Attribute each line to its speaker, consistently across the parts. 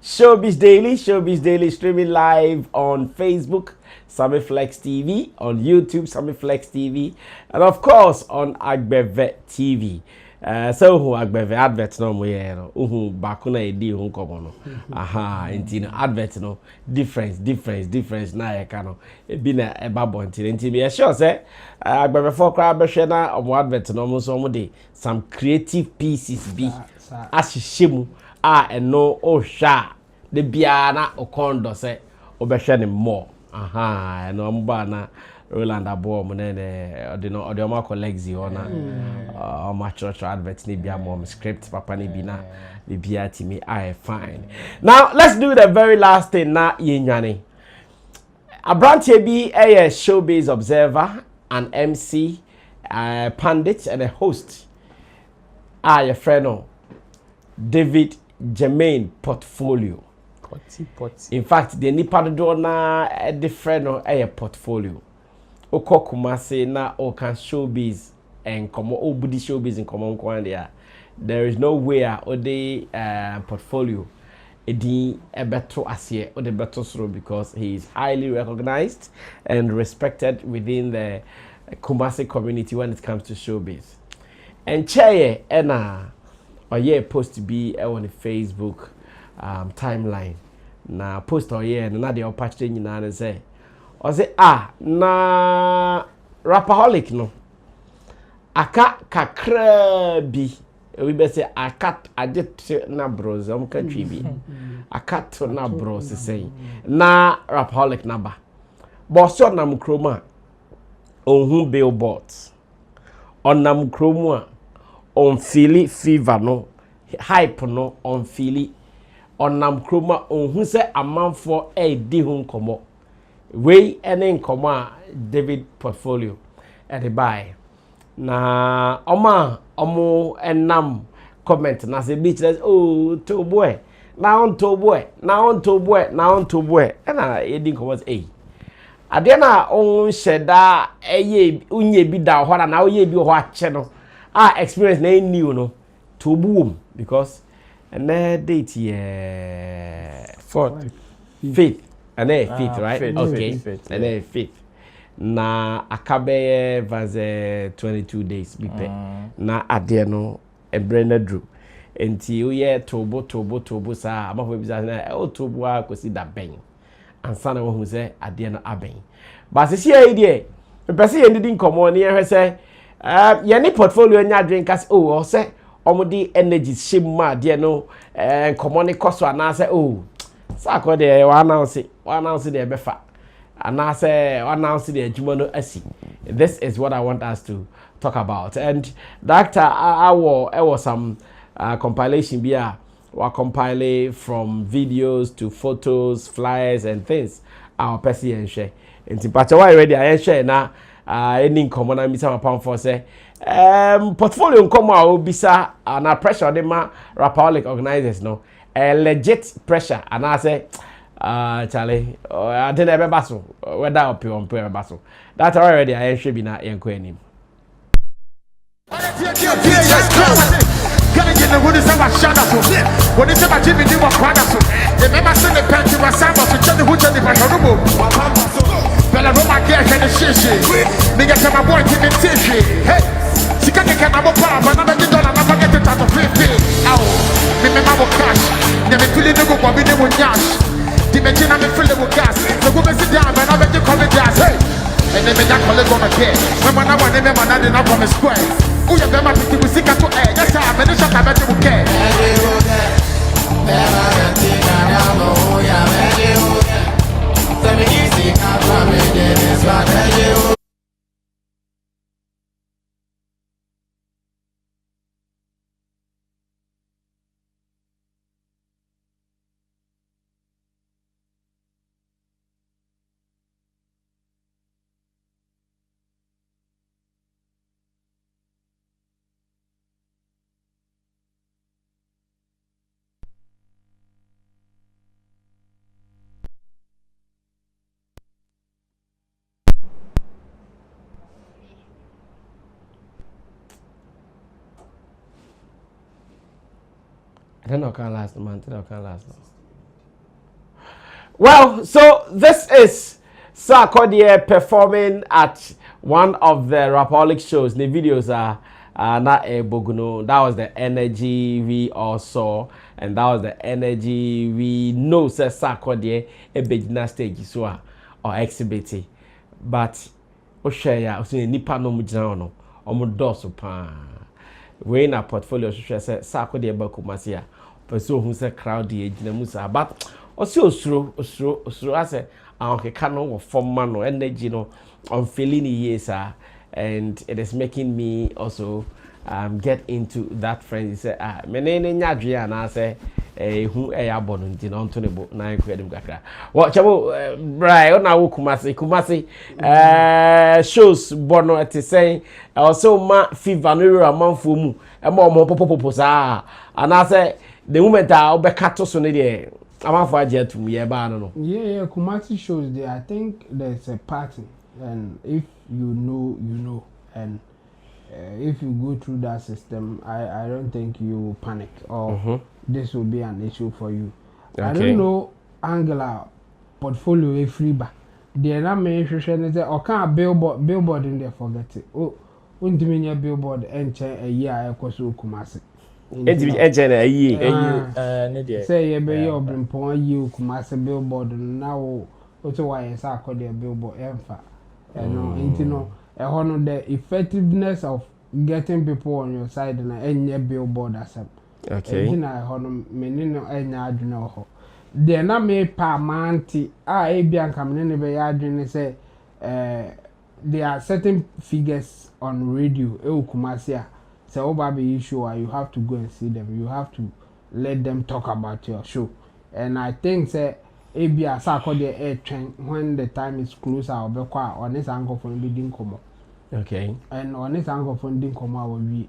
Speaker 1: Showbiz Daily streaming live on Facebook, Sammy Flex TV, on YouTube, Sammy Flex TV, and of course on Agbeve TV. So who Agbeve advert no mo ye no bakuna edi hu komo no aha enti no advert no difference na ye ka no e bi na e ba bonti enti be sure say Agbeve for kra be hwe na omo advert no mo so mo de some creative pieces bi ashishemu eno o hwa de bia na okondo se obehwe ne more aha eno mba na Roland abo mo ne ode ma colleagues ona ma church advert ni bia mom script papa ni bina the bia timi I fine. Now let's do the very last thing na yenwane. Abrantie bi a showbiz observer, an MC, a pundit and a host. Your friend David Jermaine Portfolio. In fact, the nipa do na the friend a portfolio. Oko Kumasi na okan showbiz and komo obudi showbiz in common kwandia. There is no way ode portfolio edi ebeto asye ode beto sro because he is highly recognized and respected within the Kumasi community when it comes to showbiz. And chaye ena oye post to be on the Facebook timeline. Na post oye na de opatche nyina na say o say na Rapperholic no aka kakra bi we be say akat ajet na bros am ka twi bi akat na bros say na Rapperholic number but so nam kroma ohun billboards onam kromu a on feel fever no hype no on feel onam kroma ohun say amanfo e di hu nkomo we ene nkomo a David Portfolio e dey buy na omo enam comment na say beach oh to boy na on to boy na e di nkomo say ade na on sheda eye unye bi da ho na oye bi ho ache no experience na new no to boom because and date fifth and fifth right okay and fifth na akabe vas 22 days bipe na ade no ebrena dru enti oye tobo sa amafo bi sa na o tobo akosi da ben ansa na wo hu se ade no aben ba se sia yi de pese ye ndidi nkomo ne ye hwe se ye ni portfolio nya drink as o se omudi energy shimma ade no nkomo ne koso ana se Sarkodie wa announce the befa and say announce the adwuma no asi. This is what I want us to talk about. And doctor I was some compilation bia we compile from videos to photos, flyers and things our person and share. And tipacha why ready I share na any common na misa pam for say portfolio nkomo a obisa na pressure dem ma Rapperholic organizers no legit pressure and I say Charlie I didn't ever basso whether up on prayer basso that's already I should be not in queen
Speaker 2: Imagine I'm filled with gas. The woman sit down and I bet you call it gas. Hey, and then I call it on a kid. When I want to remember that enough from a square. Who you ever think we see to air? Yes, I'm a shot. I bet you care.
Speaker 1: I don't know can last month, I can last month. Well, so this is Sarkodie performing at one of the Rapperholic shows. The videos are not a boguno. That was the energy we all saw, and that was the energy we know says Sarkodie a beginner stage so or exhibit. But Oshaya, Osi nipa no mujina no, omudoso pa. We in a portfolio should say Sarkodie ba Kumasi a. Person who say crowd the age musa, but also osro I say okay cano form man or energy no I'm feeling yes and it is making me also get into that frenzy. Say me nene nyadwe na say hu abon nti no ntonebo na kwedem kakra wo chabo right na wo Kumasi shows bono ati say also ma fever no amanfo mu e ma omo popopopo sa ana say the moment I be cut so ne I'm for jet to me no.
Speaker 3: Yeah, Kumasi shows there. I think there's a pattern, and if you know, and if you go through that system, I don't think you will panic or this will be an issue for you. Okay. I don't know Angela portfolio free ba. They na me hwehwe say or can billboard in there forget it. Oh, unti billboard enche a year ekoso Kumasi.
Speaker 1: Ejene ayi
Speaker 3: ne dey say ye be your brimpon ayi Kumasi billboard now also why Sarkodie billboard emfa no nti no e ho no the effectiveness of getting people on your side na enye billboard asem
Speaker 1: okay
Speaker 3: nti na e ho no meni no enya adwene ho de na me pa manti e bia nka me ne be ya adwene say there are certain figures on radio Kumasi a so Obabi issue, you have to go and see them. You have to let them talk about your show. And I think say Abia Sarkodie air train when the time is close, I'll be quiet on this angle for bidding come.
Speaker 1: Okay.
Speaker 3: And on this angle for bidding come will be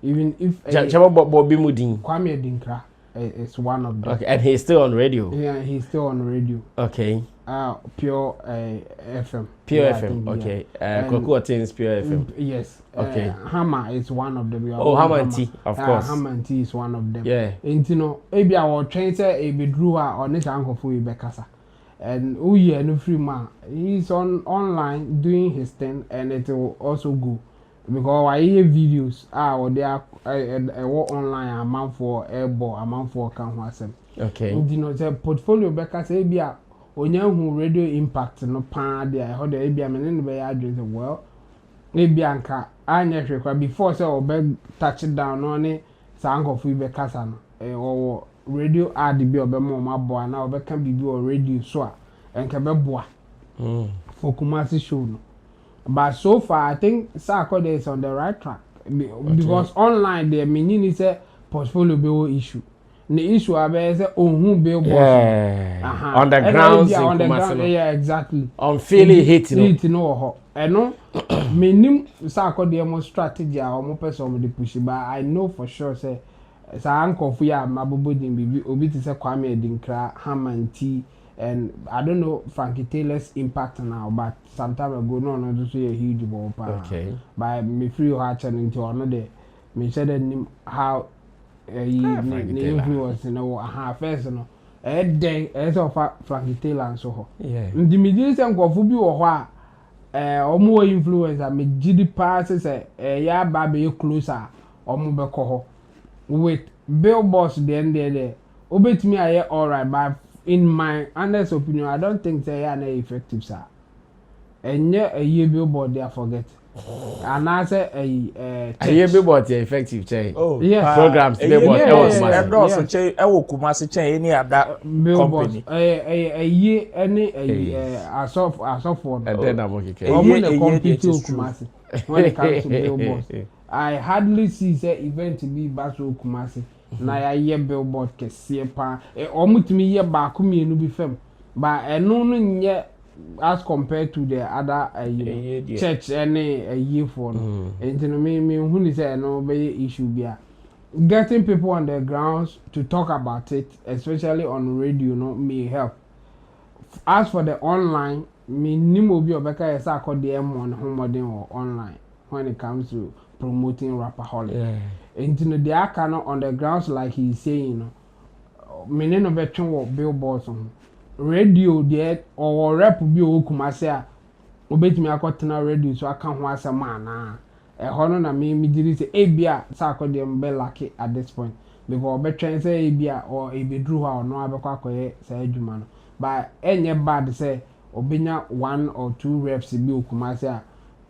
Speaker 3: even if
Speaker 1: Bobby Mudin
Speaker 3: Kwame Dinkra is one of them.
Speaker 1: Okay, and he's still on radio.
Speaker 3: Yeah, he's still on radio.
Speaker 1: Okay.
Speaker 3: Pure FM.
Speaker 1: Pure yeah, FM. Okay. Koku Attains Pure FM.
Speaker 3: Yes.
Speaker 1: Okay.
Speaker 3: Hammer is one of them.
Speaker 1: Oh, Hammer and T, of course.
Speaker 3: Hammer and T is one of them.
Speaker 1: Yeah.
Speaker 3: And you know, maybe our train say be drew on this uncle for Bekasa. And yeah, no free man. He's online doing his thing, and it will also go because I hear videos. Or they are online a month for airball, a month for can.
Speaker 1: Okay.
Speaker 3: And you know, the portfolio Bekasa be a onye radio impact no pa there. How the ABM and be address well. Maybe anka anya hwekwa before say obe touch down on it sango fu be kasa no or radio ad bi obe mo mabo na obe kan bibi or radio so a enka be boa for Kumasi show no. But so far I think Sarkodie is on the right track because online there meaning say portfolio be issue. The issue abe say ohun billboard
Speaker 1: on the grounds in
Speaker 3: Kumasi. Yeah, exactly.
Speaker 1: On feeling hit
Speaker 3: no. No, meaning Sarkodie mo strategy or mo person mo push but I know for sure say uncle for ya mabobodin bibi obi ti say Kwame Dinkra Hamanti and I don't know Frankie Taylor's impact now but some time ago no so a huge ball
Speaker 1: okay
Speaker 3: by me free heart channel to another me said how influence first no day as of Frankie Taylor and so
Speaker 1: yeah
Speaker 3: the media say nkofo bi wo ho a omo influencer me gidi pass say ya ba be closer omo be ko ho with billboards there obetimi aye all right but in my honest opinion I don't think say ya na effective sir enye a billboard there forget and I say a
Speaker 1: billboard effective che
Speaker 4: oh
Speaker 3: yes
Speaker 1: programs billboard
Speaker 4: also che Kumasi che any other company
Speaker 3: any as of for
Speaker 1: and then I'm okay
Speaker 3: Kumasi when it comes to billboards I hardly see say event to be back to Kumasi na ya ye billboard kese pa omutimi ye ba ku mienu bi fam but eno no nye as compared to the other church any a year for and you know me who is no be issue bia getting people on the grounds to talk about it especially on radio no may help as for the online me nimo bi obeka yes Sarkodie on homodin or online when it comes to promoting Rapperholic and you know they are kind of on the grounds like he's saying me no between what billboards on radio there or rap bi o Kumasi a obetimi akotena radio so aka ho asema na hono na me diri say ebia Sarkodie mbe lucky at this point because obetwen say ebia or ebedru ha no abekwa akoye say adwuma no but enye bad say obenya 1 or 2 reps bi o Kumasi a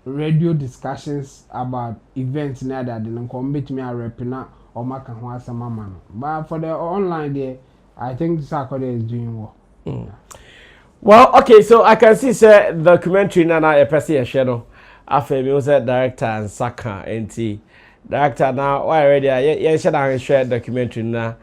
Speaker 3: radio discussions about events na that the betimi a rep na o maka ho asema ma no but for the online there I think Sarkodie is doing well.
Speaker 1: Well, okay, so I can see say the documentary na a person channel. After me was director and Saka NT director now why already yeah should share documentary na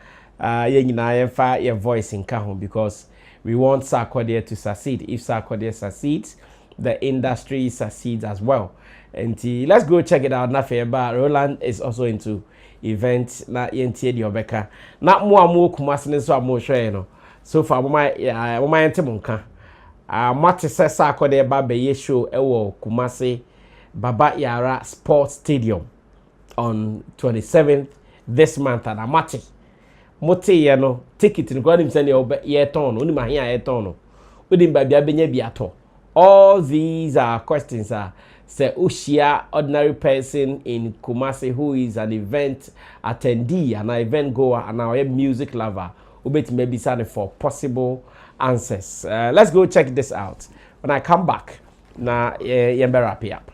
Speaker 1: your voice in Kahon because we want Sarkodie to succeed. If Sarkodie succeeds, the industry succeeds as well. And let's go check it out. But Roland is also into events na yentie di obeka. Na mo Kumasi so mo share no. So far my entimunka. Mate se Sarkodie ba be show ewo Kumasi Baba Yara Sports Stadium on 27th this month and amati. Mote ye no ticket no go nim say ye ton no nim ahia ye ton no. Odim ba bia benya bi ato. All these are questions say Ushia ordinary person in Kumasi who is an event attendee, an event goer, and a music lover. Ubet maybe something for possible answers. Let's go check this out. When I come back, na yembe wrap it up.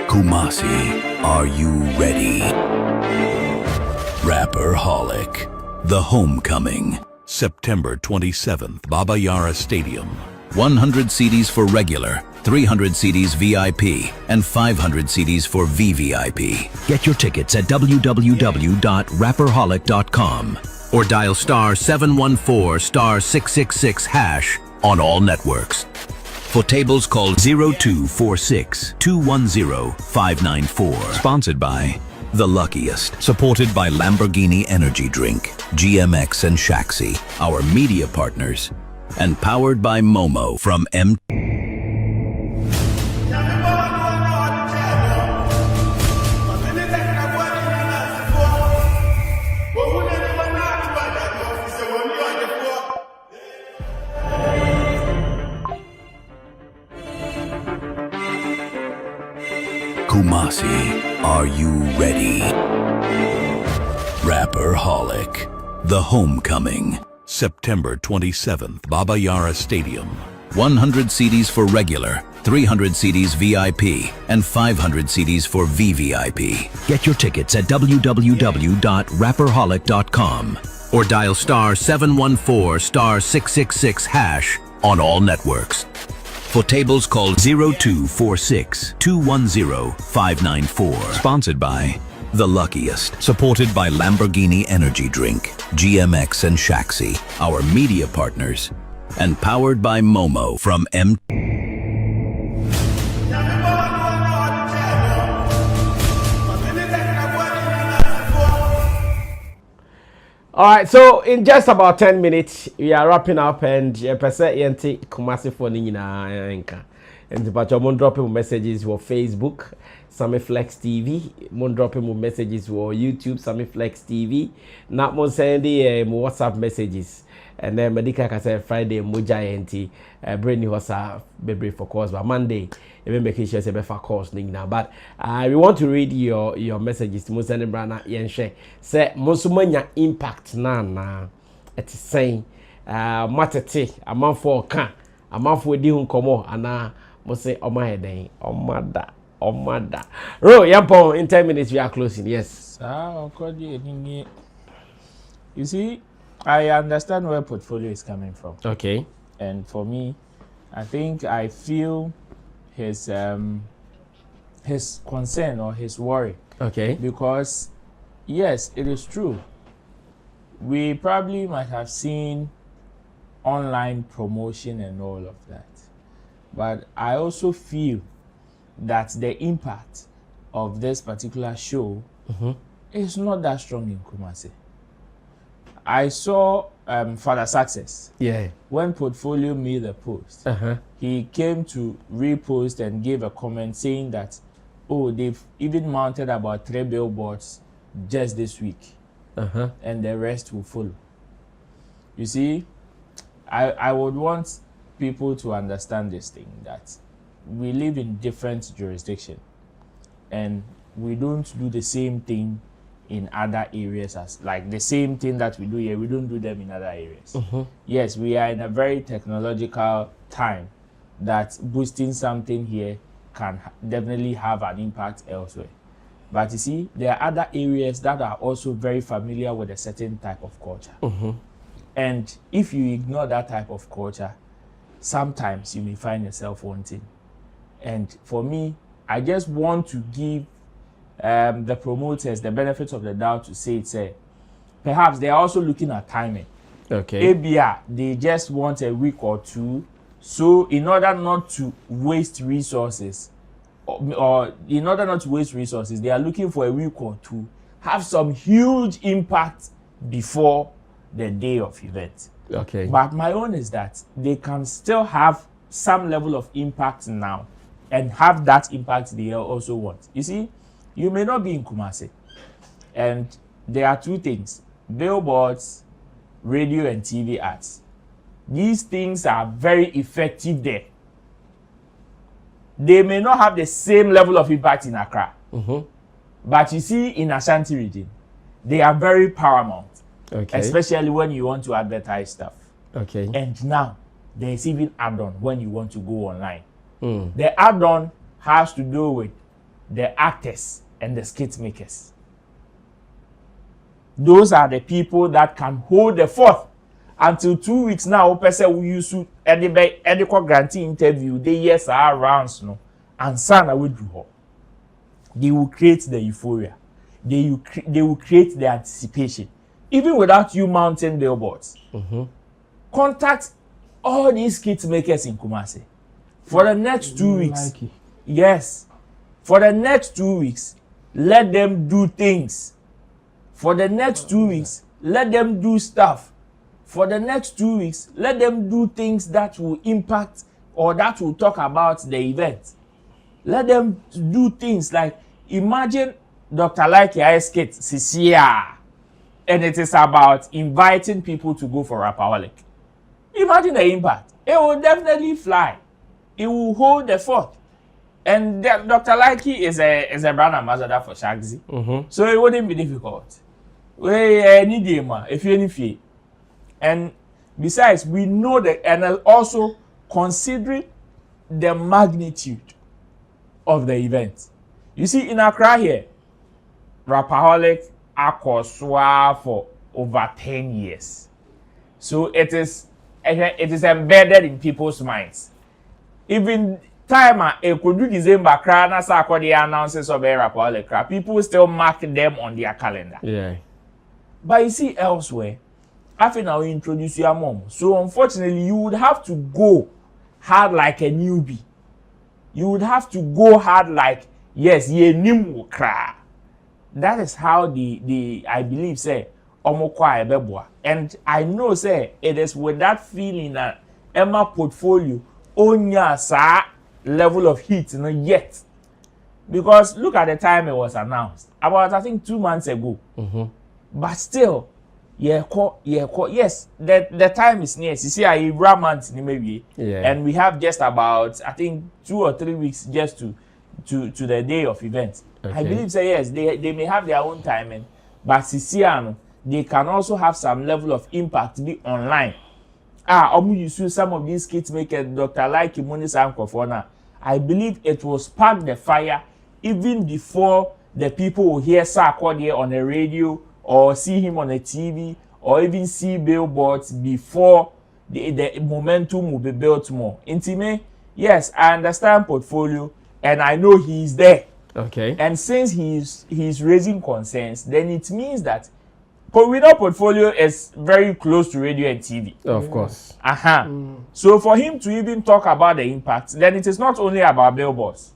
Speaker 5: Kumasi, are you ready? Rapperholic, The Homecoming, September 27th, Baba Yara Stadium. 100 CDs for regular, 300 CDs VIP, and 500 CDs for VVIP. Get your tickets at www.rapperholic.com or dial *714*666# on all networks. For tables, call 0246-210-594. Sponsored by The Luckiest. Supported by Lamborghini Energy Drink, GMX and Shaxi, our media partners. And powered by Momo from M. Kumasi, are you ready? Rapperholic, The Homecoming, September 27th, Baba Yara Stadium. 100 CDs for regular, 300 CDs VIP, and 500 CDs for VVIP. Get your tickets at www.rapperholic.com or dial *714*666# on all networks. For tables, call 0246-210-594. Sponsored by The Luckiest. Supported by Lamborghini Energy Drink, GMX and Shaxi, our media partners. And powered by Momo from M.
Speaker 1: All right, so in just about 10 minutes, we are wrapping up and Kumasi for Nina Enka. And the Pachamon dropping messages for Facebook, Sammy Flex TV, mon dropping messages for YouTube, Sammy Flex TV, not mon sending WhatsApp messages. And then Medica can say Friday, Moja NT, brain was a baby for course, but Monday, even making sure it's for course now. But we want to read your messages to Musani Brana Yenshe. Say, Mosumanya impact na it's saying, Matete, a month for can, a month for Dihun Komo, and Mose Omahede, Omada. Ro, Yampon, in 10 minutes we are closing, yes.
Speaker 4: You see, I understand where portfolio is coming from.
Speaker 1: Okay.
Speaker 4: And for me, I think I feel his concern or his worry.
Speaker 1: Okay.
Speaker 4: Because yes, it is true. We probably might have seen online promotion and all of that. But I also feel that the impact of this particular show is not that strong in Kumasi. I saw Father Success.
Speaker 1: Yeah.
Speaker 4: When Portfolio made the post, he came to repost and gave a comment saying that, oh, they've even mounted about 3 billboards just this week, and the rest will follow. You see, I would want people to understand this thing, that we live in different jurisdictions, and we don't do the same thing in other areas, as like the same thing that we do here, we don't do them in other areas. Yes, we are in a very technological time that boosting something here can definitely have an impact elsewhere. But you see, there are other areas that are also very familiar with a certain type of culture. And if you ignore that type of culture, sometimes you may find yourself wanting. And for me, I just want to give the promoters the benefit of the doubt to say it's perhaps they are also looking at timing.
Speaker 1: Okay.
Speaker 4: ABR, they just want a week or two, so in order not to waste resources, or in order not to waste resources, they are looking for a week or two, have some huge impact before the day of event.
Speaker 1: Okay.
Speaker 4: But my own is that they can still have some level of impact now and have that impact they also want. You see, you may not be in Kumasi, and there are two things: billboards, radio, and TV ads. These things are very effective there. They may not have the same level of impact in Accra, but you see, in Ashanti region, they are very paramount, especially when you want to advertise stuff. And now, there's even add-on when you want to go online. The add-on has to do with the actors and the skit makers. Those are the people that can hold the fort until 2 weeks now. Person we use to ediko grantee interview. They yes are rounds no, and sana we do. They will create the euphoria. They will create the anticipation, even without you mounting billboards. Contact all these skit makers in Kumasi for the next 2 weeks. Yes, for the next 2 weeks. Let them do things. For the next 2 weeks, let them do stuff. For the next 2 weeks, let them do things that will impact or that will talk about the event. Let them do things like, imagine Dr. Like Ice Skate Sisia, and it is about inviting people to go for Rapperholic. Imagine the impact. It will definitely fly. It will hold the fort. And Dr. Likey is a brand ambassador for Shagzy. So it wouldn't be difficult. We need him if you need fee. And besides, we know that, and also considering the magnitude of the event. You see, in Accra here, Rapperholic Akoswa for over 10 years. So it is embedded in people's minds. Even time it could do December cry na Sarkodie announces of Rapperholic cry, people still mark them on their calendar.
Speaker 1: Yeah.
Speaker 4: But you see elsewhere, after now we introduce your mom. So unfortunately, you would have to go hard like a newbie. You would have to go hard like, yes, ye nimu cry. That is how the I believe say omokwa ebeboa. And I know say it is with that feeling that Emma Portfolio onya sa level of heat not yet, because look at the time it was announced about, I think 2 months ago. But still, yes, the time is near. You see, I month maybe, and we have just about, I think 2 or 3 weeks just to the day of event. I believe say yes, they may have their own timing, but Sisiano, they can also have some level of impact be online. You see some of these kids make a Dr. Like Imunis Ankofona. I believe it will spark the fire even before the people will hear Sarkodie on the radio or see him on the TV or even see billboards before the momentum will be built more. Intime, yes, I understand Portfolio and I know he's there. And since he's raising concerns, then it means that without Portfolio is very close to radio and TV.
Speaker 1: Of course.
Speaker 4: So for him to even talk about the impact, then it is not only about billboards.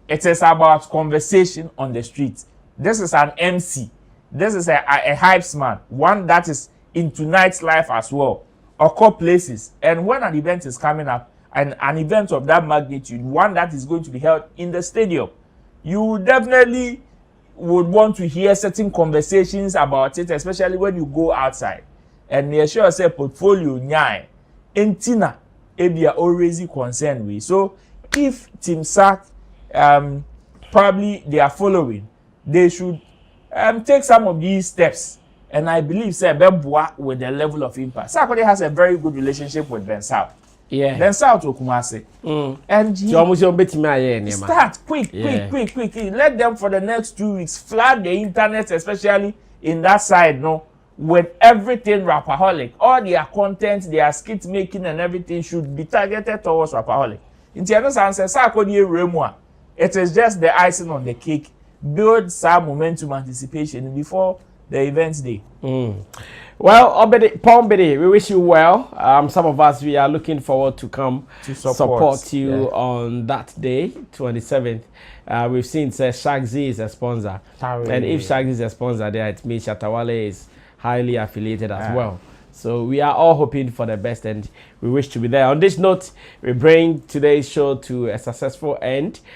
Speaker 4: It is about conversation on the street. This is an MC. This is a hypes man. One that is into nightlife as well, occur places. And when an event is coming up, and an event of that magnitude, one that is going to be held in the stadium, you definitely would want to hear certain conversations about it, especially when you go outside. And they sure say portfolio nyai, entina, ebia already concerned with. So if Team SAC probably they are following, they should take some of these steps. And I believe say Beboa with the level of impact. Sarkodie has a very good relationship with Ben South.
Speaker 1: Yeah.
Speaker 4: Ben South to Kumasi. And he start quick. Let them for the next 2 weeks flood the internet, especially in that side, no, with everything Rapperholic. All their content, their skit making and everything should be targeted towards Rapperholic. In the other sense, Sarkodie Remua, it is just the icing on the cake. Build some momentum anticipation before the events day.
Speaker 1: Well, Pombidi, we wish you well. Some of us, we are looking forward to come to support you on that day, 27th. We've seen Shagzy is a sponsor. And if Shagzy is a sponsor there, it means Shatawale is highly affiliated as well. So we are all hoping for the best and we wish to be there. On this note, we bring today's show to a successful end.